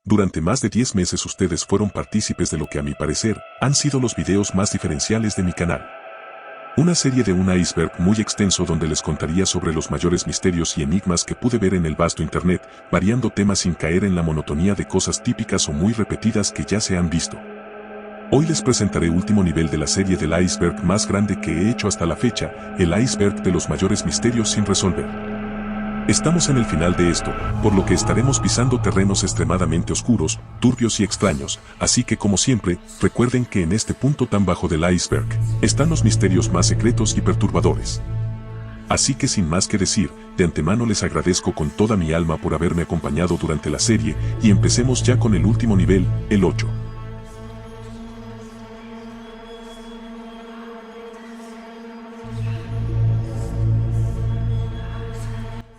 Durante más de 10 meses ustedes fueron partícipes de lo que a mi parecer han sido los videos más diferenciales de mi canal. Una serie de un iceberg muy extenso donde les contaría sobre los mayores misterios y enigmas que pude ver en el vasto internet, variando temas sin caer en la monotonía de cosas típicas o muy repetidas que ya se han visto. Hoy les presentaré último nivel de la serie del iceberg más grande que he hecho hasta la fecha, el iceberg de los mayores misterios sin resolver. Estamos en el final de esto, por lo que estaremos pisando terrenos extremadamente oscuros, turbios y extraños, así que como siempre, recuerden que en este punto tan bajo del iceberg, están los misterios más secretos y perturbadores. Así que sin más que decir, de antemano les agradezco con toda mi alma por haberme acompañado durante la serie, y empecemos ya con el último nivel, el 8.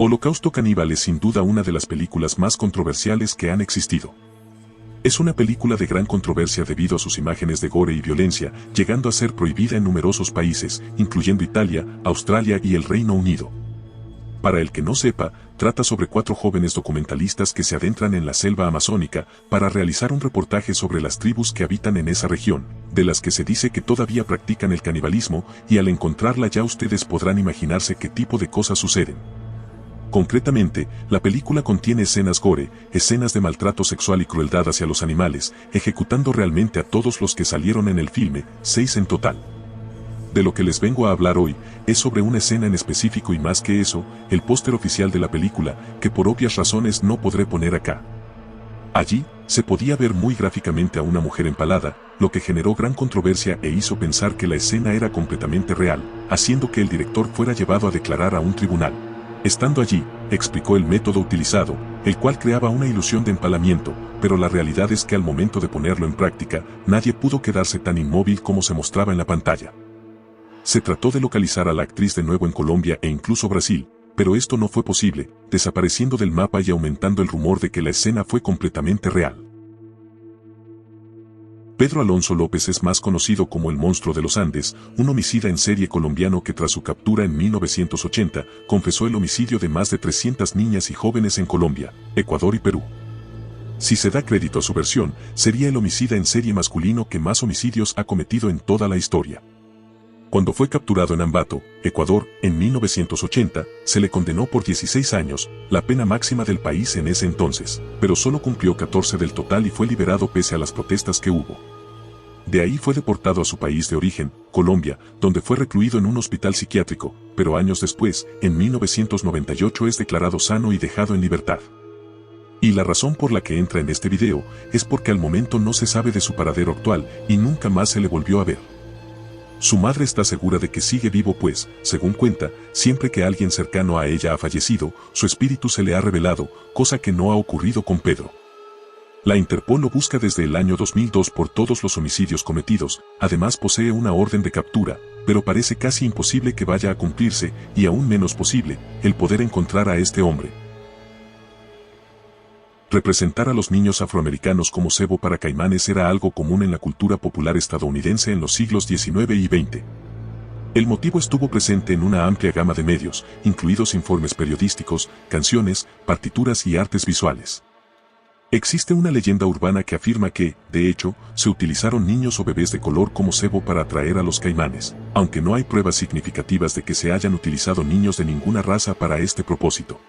Holocausto Caníbal es sin duda una de las películas más controversiales que han existido. Es una película de gran controversia debido a sus imágenes de gore y violencia, llegando a ser prohibida en numerosos países, incluyendo Italia, Australia y el Reino Unido. Para el que no sepa, trata sobre 4 jóvenes documentalistas que se adentran en la selva amazónica para realizar un reportaje sobre las tribus que habitan en esa región, de las que se dice que todavía practican el canibalismo, y al encontrarla ya ustedes podrán imaginarse qué tipo de cosas suceden. Concretamente, la película contiene escenas gore, escenas de maltrato sexual y crueldad hacia los animales, ejecutando realmente a todos los que salieron en el filme, 6 en total. De lo que les vengo a hablar hoy, es sobre una escena en específico y más que eso, el póster oficial de la película, que por obvias razones no podré poner acá. Allí, se podía ver muy gráficamente a una mujer empalada, lo que generó gran controversia e hizo pensar que la escena era completamente real, haciendo que el director fuera llevado a declarar a un tribunal. Estando allí, explicó el método utilizado, el cual creaba una ilusión de empalamiento, pero la realidad es que al momento de ponerlo en práctica, nadie pudo quedarse tan inmóvil como se mostraba en la pantalla. Se trató de localizar a la actriz de nuevo en Colombia e incluso Brasil, pero esto no fue posible, desapareciendo del mapa y aumentando el rumor de que la escena fue completamente real. Pedro Alonso López es más conocido como el Monstruo de los Andes, un homicida en serie colombiano que tras su captura en 1980, confesó el homicidio de más de 300 niñas y jóvenes en Colombia, Ecuador y Perú. Si se da crédito a su versión, sería el homicida en serie masculino que más homicidios ha cometido en toda la historia. Cuando fue capturado en Ambato, Ecuador, en 1980, se le condenó por 16 años, la pena máxima del país en ese entonces, pero solo cumplió 14 del total y fue liberado pese a las protestas que hubo. De ahí fue deportado a su país de origen, Colombia, donde fue recluido en un hospital psiquiátrico, pero años después, en 1998 es declarado sano y dejado en libertad. Y la razón por la que entra en este video, es porque al momento no se sabe de su paradero actual, y nunca más se le volvió a ver. Su madre está segura de que sigue vivo pues, según cuenta, siempre que alguien cercano a ella ha fallecido, su espíritu se le ha revelado, cosa que no ha ocurrido con Pedro. La Interpol lo busca desde el año 2002 por todos los homicidios cometidos, además posee una orden de captura, pero parece casi imposible que vaya a cumplirse, y aún menos posible, el poder encontrar a este hombre. Representar a los niños afroamericanos como cebo para caimanes era algo común en la cultura popular estadounidense en los siglos XIX y XX. El motivo estuvo presente en una amplia gama de medios, incluidos informes periodísticos, canciones, partituras y artes visuales. Existe una leyenda urbana que afirma que, de hecho, se utilizaron niños o bebés de color como cebo para atraer a los caimanes, aunque no hay pruebas significativas de que se hayan utilizado niños de ninguna raza para este propósito.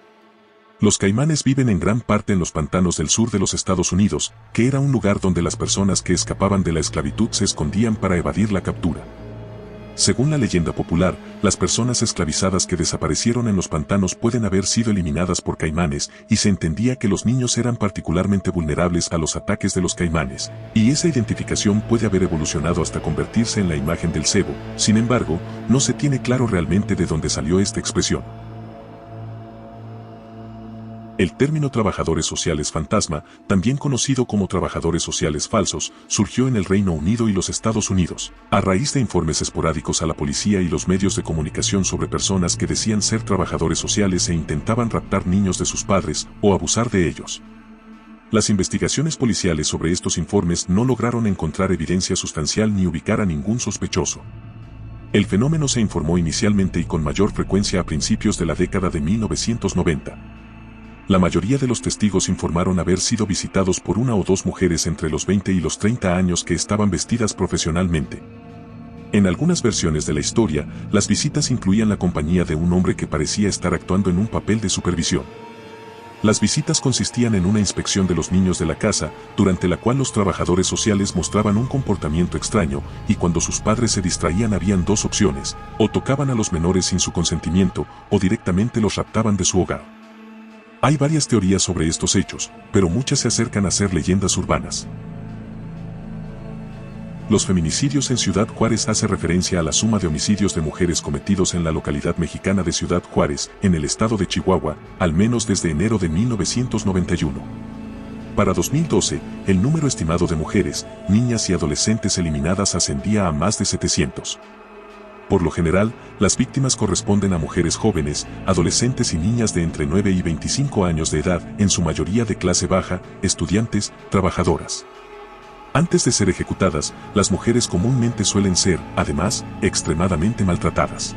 Los caimanes viven en gran parte en los pantanos del sur de los Estados Unidos, que era un lugar donde las personas que escapaban de la esclavitud se escondían para evadir la captura. Según la leyenda popular, las personas esclavizadas que desaparecieron en los pantanos pueden haber sido eliminadas por caimanes, y se entendía que los niños eran particularmente vulnerables a los ataques de los caimanes, y esa identificación puede haber evolucionado hasta convertirse en la imagen del cebo. Sin embargo, no se tiene claro realmente de dónde salió esta expresión. El término trabajadores sociales fantasma, también conocido como trabajadores sociales falsos, surgió en el Reino Unido y los Estados Unidos, a raíz de informes esporádicos a la policía y los medios de comunicación sobre personas que decían ser trabajadores sociales e intentaban raptar niños de sus padres o abusar de ellos. Las investigaciones policiales sobre estos informes no lograron encontrar evidencia sustancial ni ubicar a ningún sospechoso. El fenómeno se informó inicialmente y con mayor frecuencia a principios de la década de 1990. La mayoría de los testigos informaron haber sido visitados por una o dos mujeres entre los 20 y los 30 años que estaban vestidas profesionalmente. En algunas versiones de la historia, las visitas incluían la compañía de un hombre que parecía estar actuando en un papel de supervisión. Las visitas consistían en una inspección de los niños de la casa, durante la cual los trabajadores sociales mostraban un comportamiento extraño, y cuando sus padres se distraían habían dos opciones: o tocaban a los menores sin su consentimiento, o directamente los raptaban de su hogar. Hay varias teorías sobre estos hechos, pero muchas se acercan a ser leyendas urbanas. Los feminicidios en Ciudad Juárez hace referencia a la suma de homicidios de mujeres cometidos en la localidad mexicana de Ciudad Juárez, en el estado de Chihuahua, al menos desde enero de 1991. Para 2012, el número estimado de mujeres, niñas y adolescentes eliminadas ascendía a más de 700. Por lo general, las víctimas corresponden a mujeres jóvenes, adolescentes y niñas de entre 9 y 25 años de edad, en su mayoría de clase baja, estudiantes, trabajadoras. Antes de ser ejecutadas, las mujeres comúnmente suelen ser, además, extremadamente maltratadas.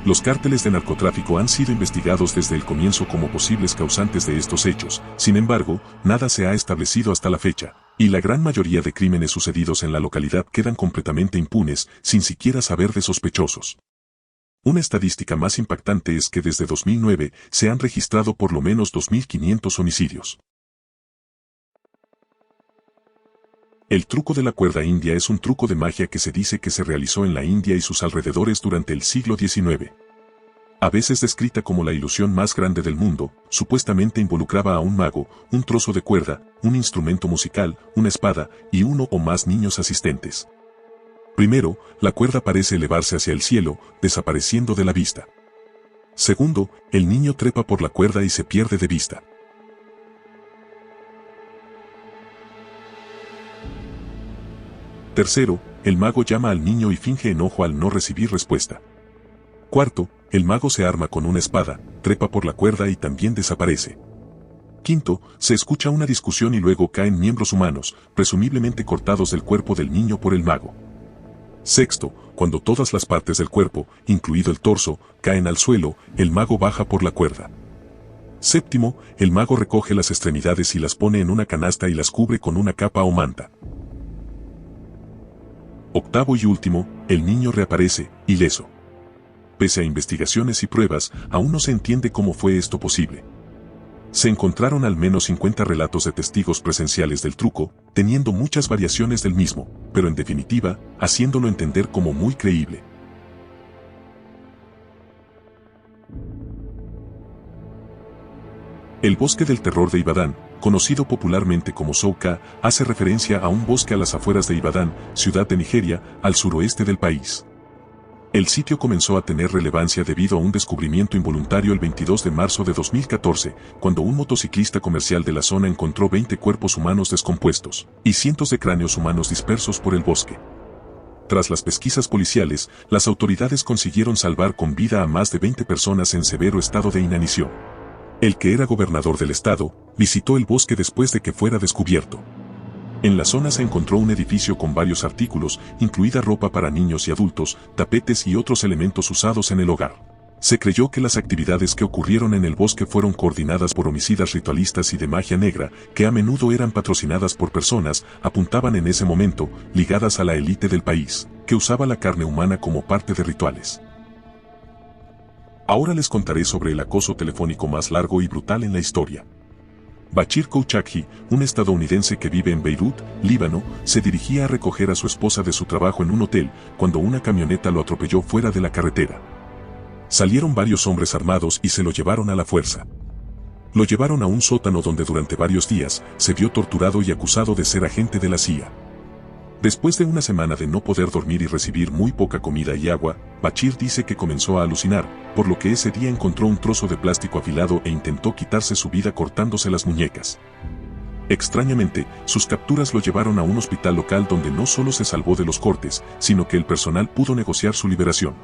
Los cárteles de narcotráfico han sido investigados desde el comienzo como posibles causantes de estos hechos, sin embargo, nada se ha establecido hasta la fecha, y la gran mayoría de crímenes sucedidos en la localidad quedan completamente impunes, sin siquiera saber de sospechosos. Una estadística más impactante es que desde 2009 se han registrado por lo menos 2.500 homicidios. El truco de la cuerda india es un truco de magia que se dice que se realizó en la India y sus alrededores durante el siglo XIX. A veces descrita como la ilusión más grande del mundo, supuestamente involucraba a un mago, un trozo de cuerda, un instrumento musical, una espada, y uno o más niños asistentes. Primero, la cuerda parece elevarse hacia el cielo, desapareciendo de la vista. Segundo, el niño trepa por la cuerda y se pierde de vista. Tercero, el mago llama al niño y finge enojo al no recibir respuesta. Cuarto, el mago se arma con una espada, trepa por la cuerda y también desaparece. Quinto, se escucha una discusión y luego caen miembros humanos, presumiblemente cortados del cuerpo del niño por el mago. Sexto, cuando todas las partes del cuerpo, incluido el torso, caen al suelo, el mago baja por la cuerda. Séptimo, el mago recoge las extremidades y las pone en una canasta y las cubre con una capa o manta. Octavo y último, el niño reaparece, ileso. Pese a investigaciones y pruebas, aún no se entiende cómo fue esto posible. Se encontraron al menos 50 relatos de testigos presenciales del truco, teniendo muchas variaciones del mismo, pero en definitiva, haciéndolo entender como muy creíble. El bosque del terror de Ibadán, conocido popularmente como Souka, hace referencia a un bosque a las afueras de Ibadán, ciudad de Nigeria, al suroeste del país. El sitio comenzó a tener relevancia debido a un descubrimiento involuntario el 22 de marzo de 2014, cuando un motociclista comercial de la zona encontró 20 cuerpos humanos descompuestos y cientos de cráneos humanos dispersos por el bosque. Tras las pesquisas policiales, las autoridades consiguieron salvar con vida a más de 20 personas en severo estado de inanición. El que era gobernador del estado, visitó el bosque después de que fuera descubierto. En la zona se encontró un edificio con varios artículos, incluida ropa para niños y adultos, tapetes y otros elementos usados en el hogar. Se creyó que las actividades que ocurrieron en el bosque fueron coordinadas por homicidas ritualistas y de magia negra, que a menudo eran patrocinadas por personas, apuntaban en ese momento, ligadas a la élite del país, que usaba la carne humana como parte de rituales. Ahora les contaré sobre el acoso telefónico más largo y brutal en la historia. Bachir Khouchakji, un estadounidense que vive en Beirut, Líbano, se dirigía a recoger a su esposa de su trabajo en un hotel, cuando una camioneta lo atropelló fuera de la carretera. Salieron varios hombres armados y se lo llevaron a la fuerza. Lo llevaron a un sótano donde durante varios días se vio torturado y acusado de ser agente de la CIA. Después de una semana de no poder dormir y recibir muy poca comida y agua, Bachir dice que comenzó a alucinar, por lo que ese día encontró un trozo de plástico afilado e intentó quitarse su vida cortándose las muñecas. Extrañamente, sus capturas lo llevaron a un hospital local donde no solo se salvó de los cortes, sino que el personal pudo negociar su liberación.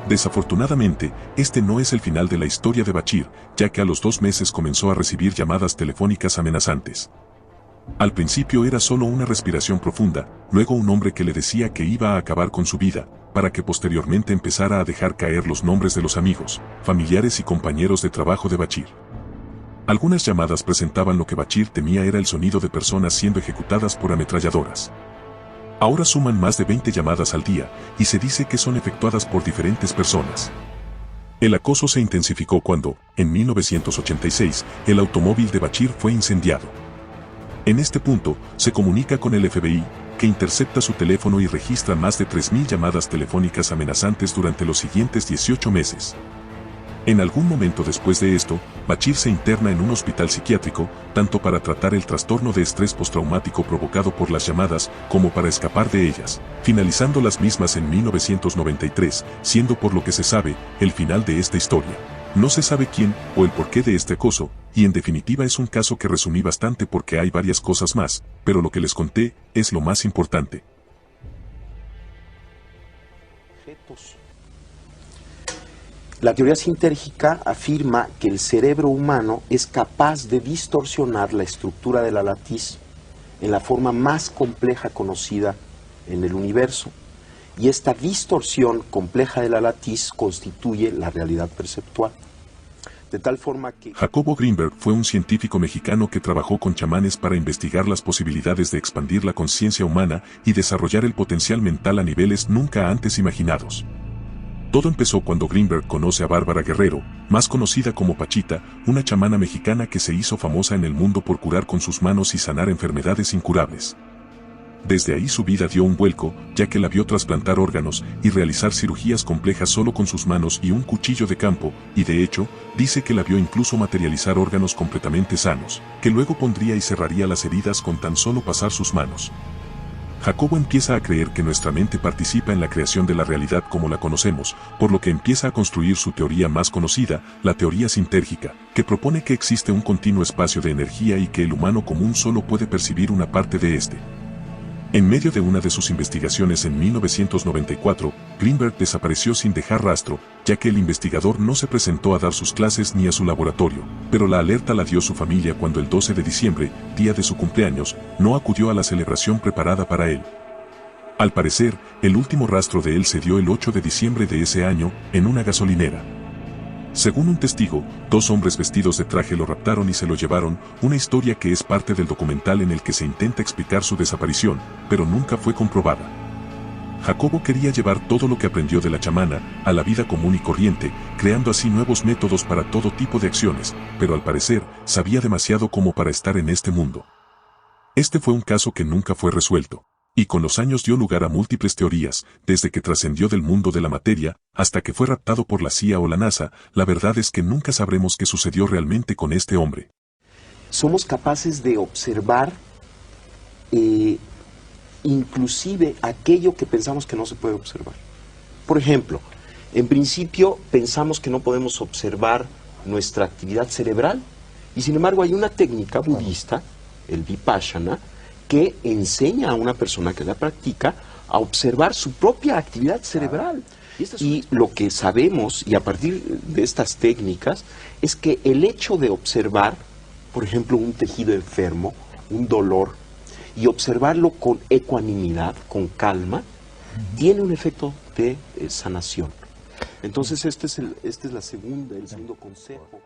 Desafortunadamente, este no es el final de la historia de Bachir, ya que a los 2 meses comenzó a recibir llamadas telefónicas amenazantes. Al principio era solo una respiración profunda, luego un hombre que le decía que iba a acabar con su vida, para que posteriormente empezara a dejar caer los nombres de los amigos, familiares y compañeros de trabajo de Bachir. Algunas llamadas presentaban lo que Bachir temía era el sonido de personas siendo ejecutadas por ametralladoras. Ahora suman más de 20 llamadas al día, y se dice que son efectuadas por diferentes personas. El acoso se intensificó cuando, en 1986, el automóvil de Bachir fue incendiado. En este punto, se comunica con el FBI, que intercepta su teléfono y registra más de 3.000 llamadas telefónicas amenazantes durante los siguientes 18 meses. En algún momento después de esto, Bachir se interna en un hospital psiquiátrico, tanto para tratar el trastorno de estrés postraumático provocado por las llamadas, como para escapar de ellas, finalizando las mismas en 1993, siendo por lo que se sabe, el final de esta historia. No se sabe quién o el porqué de este acoso, y en definitiva es un caso que resumí bastante porque hay varias cosas más, pero lo que les conté es lo más importante. La teoría sintérgica afirma que el cerebro humano es capaz de distorsionar la estructura de la latiz en la forma más compleja conocida en el universo. Y esta distorsión compleja de la latiz constituye la realidad perceptual. De tal forma que Jacobo Greenberg fue un científico mexicano que trabajó con chamanes para investigar las posibilidades de expandir la conciencia humana y desarrollar el potencial mental a niveles nunca antes imaginados. Todo empezó cuando Greenberg conoce a Bárbara Guerrero, más conocida como Pachita, una chamana mexicana que se hizo famosa en el mundo por curar con sus manos y sanar enfermedades incurables. Desde ahí su vida dio un vuelco, ya que la vio trasplantar órganos y realizar cirugías complejas solo con sus manos y un cuchillo de campo, y de hecho, dice que la vio incluso materializar órganos completamente sanos, que luego pondría y cerraría las heridas con tan solo pasar sus manos. Jacobo empieza a creer que nuestra mente participa en la creación de la realidad como la conocemos, por lo que empieza a construir su teoría más conocida, la teoría sintérgica, que propone que existe un continuo espacio de energía y que el humano común solo puede percibir una parte de este. En medio de una de sus investigaciones en 1994, Greenberg desapareció sin dejar rastro, ya que el investigador no se presentó a dar sus clases ni a su laboratorio, pero la alerta la dio su familia cuando el 12 de diciembre, día de su cumpleaños, no acudió a la celebración preparada para él. Al parecer, el último rastro de él se dio el 8 de diciembre de ese año, en una gasolinera. Según un testigo, 2 hombres vestidos de traje lo raptaron y se lo llevaron, una historia que es parte del documental en el que se intenta explicar su desaparición, pero nunca fue comprobada. Jacobo quería llevar todo lo que aprendió de la chamana a la vida común y corriente, creando así nuevos métodos para todo tipo de acciones, pero al parecer, sabía demasiado como para estar en este mundo. Este fue un caso que nunca fue resuelto. Y con los años dio lugar a múltiples teorías, desde que trascendió del mundo de la materia, hasta que fue raptado por la CIA o la NASA. La verdad es que nunca sabremos qué sucedió realmente con este hombre. somos capaces de observar inclusive aquello que pensamos que no se puede observar. Por ejemplo, en principio pensamos que no podemos observar nuestra actividad cerebral, y sin embargo hay una técnica budista, el Vipassana, que enseña a una persona que la practica a observar su propia actividad cerebral. Y lo que sabemos, y a partir de estas técnicas, es que el hecho de observar, por ejemplo, un tejido enfermo, un dolor, y observarlo con ecuanimidad, con calma, tiene un efecto de sanación. Entonces este es el segundo consejo.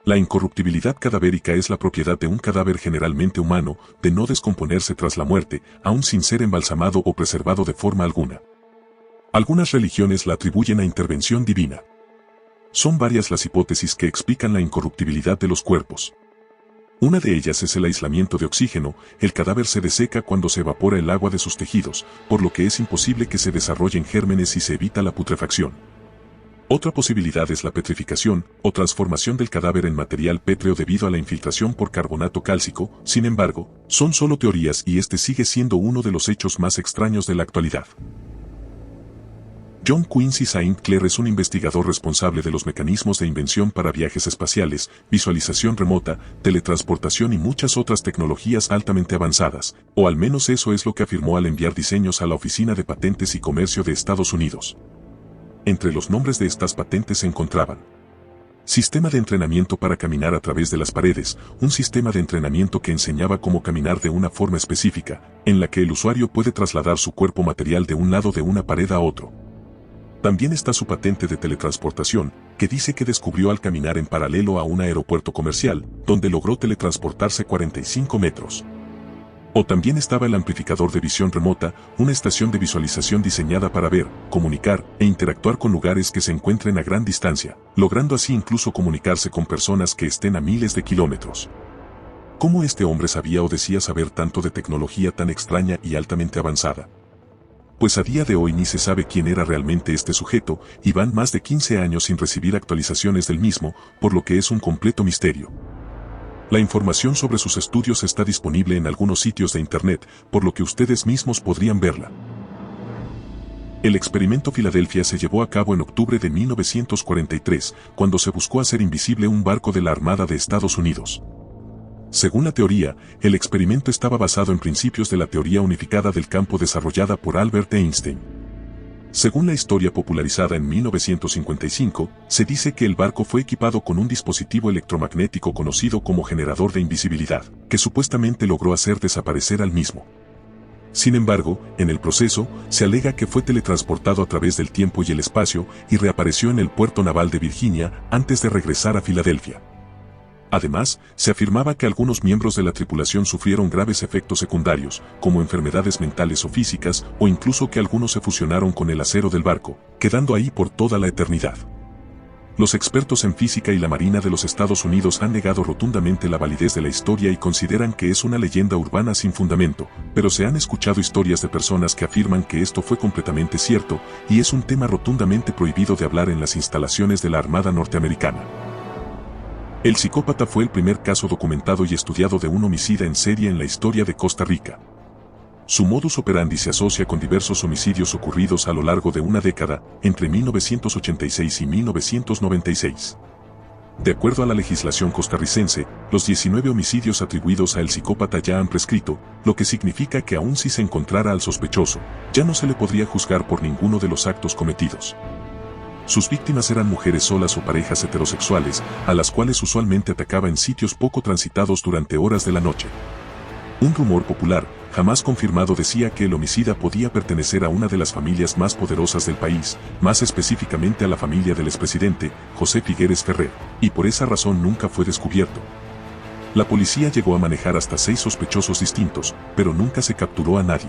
La incorruptibilidad cadavérica es la propiedad de un cadáver generalmente humano, de no descomponerse tras la muerte, aun sin ser embalsamado o preservado de forma alguna. Algunas religiones la atribuyen a intervención divina. Son varias las hipótesis que explican la incorruptibilidad de los cuerpos. Una de ellas es el aislamiento de oxígeno. El cadáver se deseca cuando se evapora el agua de sus tejidos, por lo que es imposible que se desarrollen gérmenes y se evita la putrefacción. Otra posibilidad es la petrificación, o transformación del cadáver en material pétreo debido a la infiltración por carbonato cálcico. Sin embargo, son solo teorías y este sigue siendo uno de los hechos más extraños de la actualidad. John Quincy St. Clair es un investigador responsable de los mecanismos de invención para viajes espaciales, visualización remota, teletransportación y muchas otras tecnologías altamente avanzadas, o al menos eso es lo que afirmó al enviar diseños a la Oficina de Patentes y Comercio de Estados Unidos. Entre los nombres de estas patentes se encontraban: sistema de entrenamiento para caminar a través de las paredes, un sistema de entrenamiento que enseñaba cómo caminar de una forma específica, en la que el usuario puede trasladar su cuerpo material de un lado de una pared a otro. También está su patente de teletransportación, que dice que descubrió al caminar en paralelo a un aeropuerto comercial, donde logró teletransportarse 45 metros. O también estaba el amplificador de visión remota, una estación de visualización diseñada para ver, comunicar e interactuar con lugares que se encuentren a gran distancia, logrando así incluso comunicarse con personas que estén a miles de kilómetros. ¿Cómo este hombre sabía o decía saber tanto de tecnología tan extraña y altamente avanzada? Pues a día de hoy ni se sabe quién era realmente este sujeto, y van más de 15 años sin recibir actualizaciones del mismo, por lo que es un completo misterio. La información sobre sus estudios está disponible en algunos sitios de internet, por lo que ustedes mismos podrían verla. El experimento Filadelfia se llevó a cabo en octubre de 1943, cuando se buscó hacer invisible un barco de la Armada de Estados Unidos. Según la teoría, el experimento estaba basado en principios de la teoría unificada del campo desarrollada por Albert Einstein. Según la historia popularizada en 1955, se dice que el barco fue equipado con un dispositivo electromagnético conocido como generador de invisibilidad, que supuestamente logró hacer desaparecer al mismo. Sin embargo, en el proceso, se alega que fue teletransportado a través del tiempo y el espacio y reapareció en el puerto naval de Virginia antes de regresar a Filadelfia. Además, se afirmaba que algunos miembros de la tripulación sufrieron graves efectos secundarios, como enfermedades mentales o físicas, o incluso que algunos se fusionaron con el acero del barco, quedando ahí por toda la eternidad. Los expertos en física y la Marina de los Estados Unidos han negado rotundamente la validez de la historia y consideran que es una leyenda urbana sin fundamento, pero se han escuchado historias de personas que afirman que esto fue completamente cierto, y es un tema rotundamente prohibido de hablar en las instalaciones de la Armada norteamericana. El psicópata fue el primer caso documentado y estudiado de un homicida en serie en la historia de Costa Rica. Su modus operandi se asocia con diversos homicidios ocurridos a lo largo de una década, entre 1986 y 1996. De acuerdo a la legislación costarricense, los 19 homicidios atribuidos a el psicópata ya han prescrito, lo que significa que aun si se encontrara al sospechoso, ya no se le podría juzgar por ninguno de los actos cometidos. Sus víctimas eran mujeres solas o parejas heterosexuales, a las cuales usualmente atacaba en sitios poco transitados durante horas de la noche. Un rumor popular, jamás confirmado, decía que el homicida podía pertenecer a una de las familias más poderosas del país, más específicamente a la familia del expresidente, José Figueres Ferrer, y por esa razón nunca fue descubierto. La policía llegó a manejar hasta 6 sospechosos distintos, pero nunca se capturó a nadie.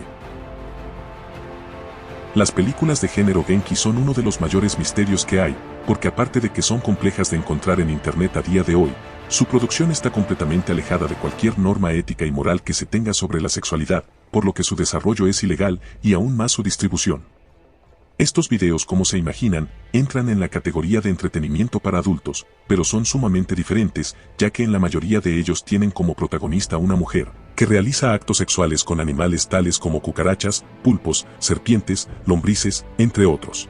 Las películas de género Genki son uno de los mayores misterios que hay, porque aparte de que son complejas de encontrar en internet a día de hoy, su producción está completamente alejada de cualquier norma ética y moral que se tenga sobre la sexualidad, por lo que su desarrollo es ilegal y aún más su distribución. Estos videos, como se imaginan, entran en la categoría de entretenimiento para adultos, pero son sumamente diferentes, ya que en la mayoría de ellos tienen como protagonista una mujer, que realiza actos sexuales con animales tales como cucarachas, pulpos, serpientes, lombrices, entre otros.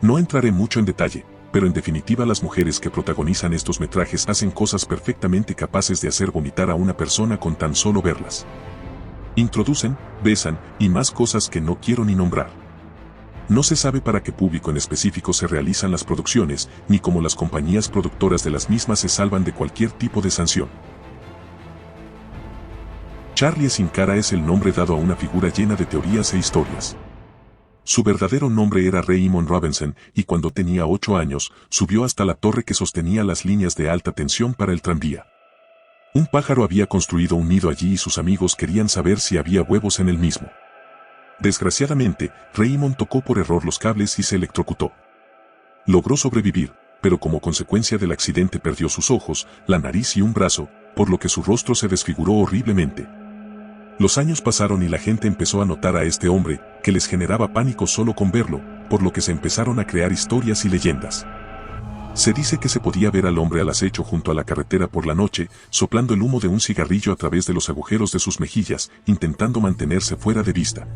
No entraré mucho en detalle, pero en definitiva las mujeres que protagonizan estos metrajes hacen cosas perfectamente capaces de hacer vomitar a una persona con tan solo verlas. Introducen, besan, y más cosas que no quiero ni nombrar. No se sabe para qué público en específico se realizan las producciones, ni cómo las compañías productoras de las mismas se salvan de cualquier tipo de sanción. Charlie sin cara es el nombre dado a una figura llena de teorías e historias. Su verdadero nombre era Raymond Robinson, y cuando tenía 8 años, subió hasta la torre que sostenía las líneas de alta tensión para el tranvía. Un pájaro había construido un nido allí y sus amigos querían saber si había huevos en el mismo. Desgraciadamente, Raymond tocó por error los cables y se electrocutó. Logró sobrevivir, pero como consecuencia del accidente perdió sus ojos, la nariz y un brazo, por lo que su rostro se desfiguró horriblemente. Los años pasaron y la gente empezó a notar a este hombre, que les generaba pánico solo con verlo, por lo que se empezaron a crear historias y leyendas. Se dice que se podía ver al hombre al acecho junto a la carretera por la noche, soplando el humo de un cigarrillo a través de los agujeros de sus mejillas, intentando mantenerse fuera de vista.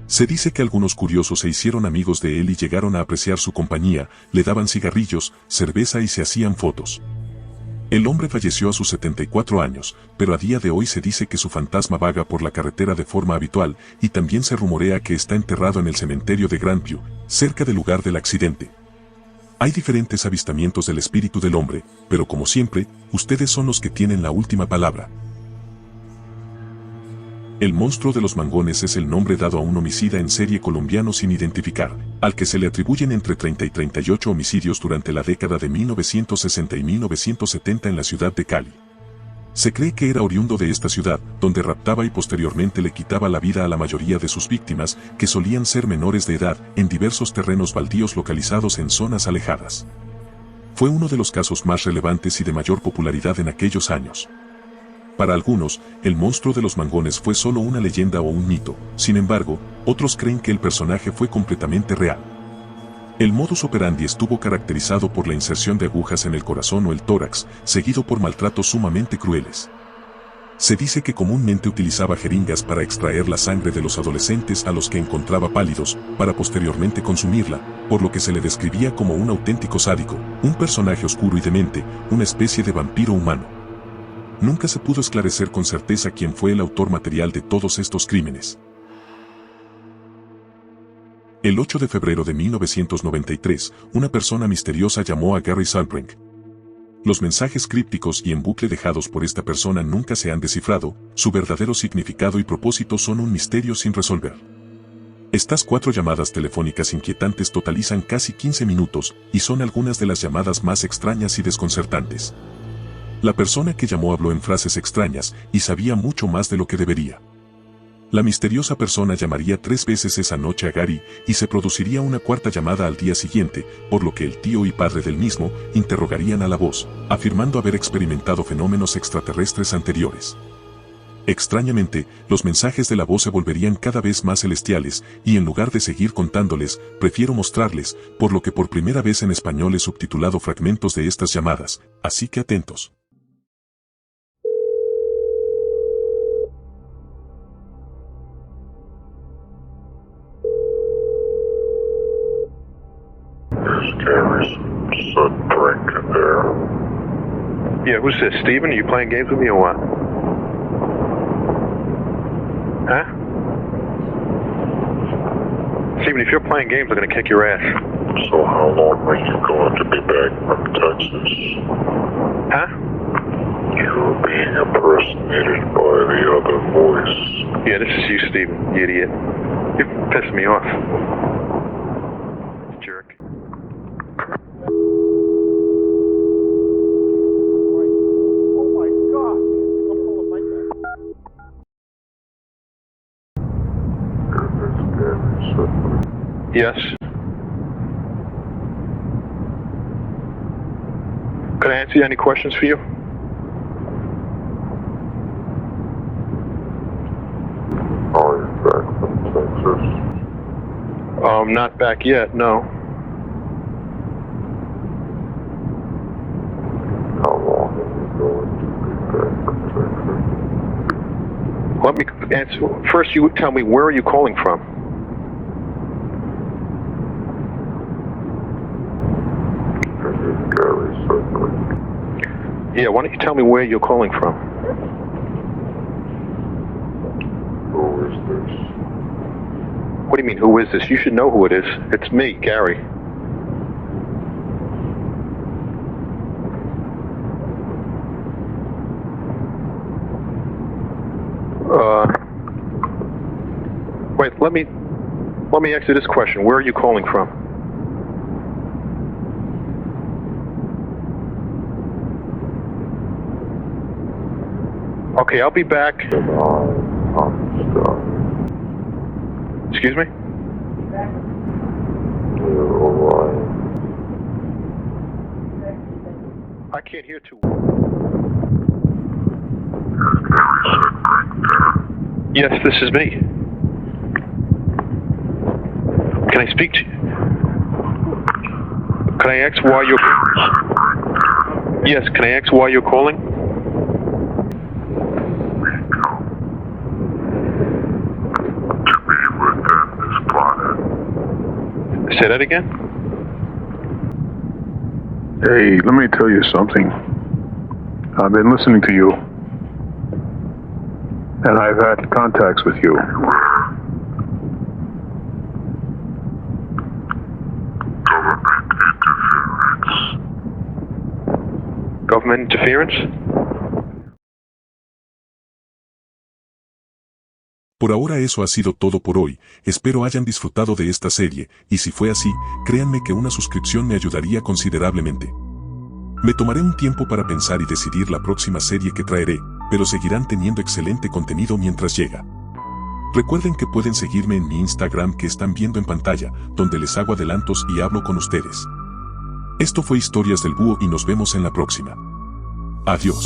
Se dice que algunos curiosos se hicieron amigos de él y llegaron a apreciar su compañía, le daban cigarrillos, cerveza y se hacían fotos. El hombre falleció a sus 74 años, pero a día de hoy se dice que su fantasma vaga por la carretera de forma habitual, y también se rumorea que está enterrado en el cementerio de Grandview, cerca del lugar del accidente. Hay diferentes avistamientos del espíritu del hombre, pero como siempre, ustedes son los que tienen la última palabra. El monstruo de los mangones es el nombre dado a un homicida en serie colombiano sin identificar, al que se le atribuyen entre 30 y 38 homicidios durante la década de 1960 y 1970 en la ciudad de Cali. Se cree que era oriundo de esta ciudad, donde raptaba y posteriormente le quitaba la vida a la mayoría de sus víctimas, que solían ser menores de edad, en diversos terrenos baldíos localizados en zonas alejadas. Fue uno de los casos más relevantes y de mayor popularidad en aquellos años. Para algunos, el monstruo de los mangones fue solo una leyenda o un mito, sin embargo, otros creen que el personaje fue completamente real. El modus operandi estuvo caracterizado por la inserción de agujas en el corazón o el tórax, seguido por maltratos sumamente crueles. Se dice que comúnmente utilizaba jeringas para extraer la sangre de los adolescentes a los que encontraba pálidos, para posteriormente consumirla, por lo que se le describía como un auténtico sádico, un personaje oscuro y demente, una especie de vampiro humano. Nunca se pudo esclarecer con certeza quién fue el autor material de todos estos crímenes. El 8 de febrero de 1993, una persona misteriosa llamó a Gary Salbrink. Los mensajes crípticos y en bucle dejados por esta persona nunca se han descifrado, su verdadero significado y propósito son un misterio sin resolver. Estas 4 llamadas telefónicas inquietantes totalizan casi 15 minutos y son algunas de las llamadas más extrañas y desconcertantes. La persona que llamó habló en frases extrañas y sabía mucho más de lo que debería. La misteriosa persona llamaría 3 veces esa noche a Gary y se produciría una 4ª llamada al día siguiente, por lo que el tío y padre del mismo interrogarían a la voz, afirmando haber experimentado fenómenos extraterrestres anteriores. Extrañamente, los mensajes de la voz se volverían cada vez más celestiales, y en lugar de seguir contándoles, prefiero mostrarles, por lo que por primera vez en español he subtitulado fragmentos de estas llamadas, así que atentos. Is Gary's Salbrink there? Yeah, who's this, Steven? Are you playing games with me or what? Huh? Steven, if you're playing games, I'm gonna kick your ass. So how long are you going to be back from Texas? Huh? You're being impersonated by the other voice. Yeah, this is you, Steven, you idiot. You're pissing me off. Jerk. Yes. Can I answer any questions for you? Are you back from Texas? Not back yet, no. How long are you going to be back from Texas? Let me answer. First, you tell me, where are you calling from? This is Gary Salbrink. Yeah, why don't you tell me where you're calling from? Who is this? What do you mean, who is this? You should know who it is. It's me, Gary. Wait, let me ask you this question. Where are you calling from? Okay, I'll be back. And I'm stuck. Excuse me? You're alright. I can't hear too. Is Gary Salbrink there? Yes, this is me. Can I speak to you? Can I ask why you're... Yes, can I ask why you're calling? To be within this planet. Say that again? Hey, let me tell you something. I've been listening to you, and I've had contacts with you. Government interference. Government interference? Por ahora eso ha sido todo por hoy, espero hayan disfrutado de esta serie, y si fue así, créanme que una suscripción me ayudaría considerablemente. Me tomaré un tiempo para pensar y decidir la próxima serie que traeré, pero seguirán teniendo excelente contenido mientras llega. Recuerden que pueden seguirme en mi Instagram que están viendo en pantalla, donde les hago adelantos y hablo con ustedes. Esto fue Historias del Búho y nos vemos en la próxima. Adiós.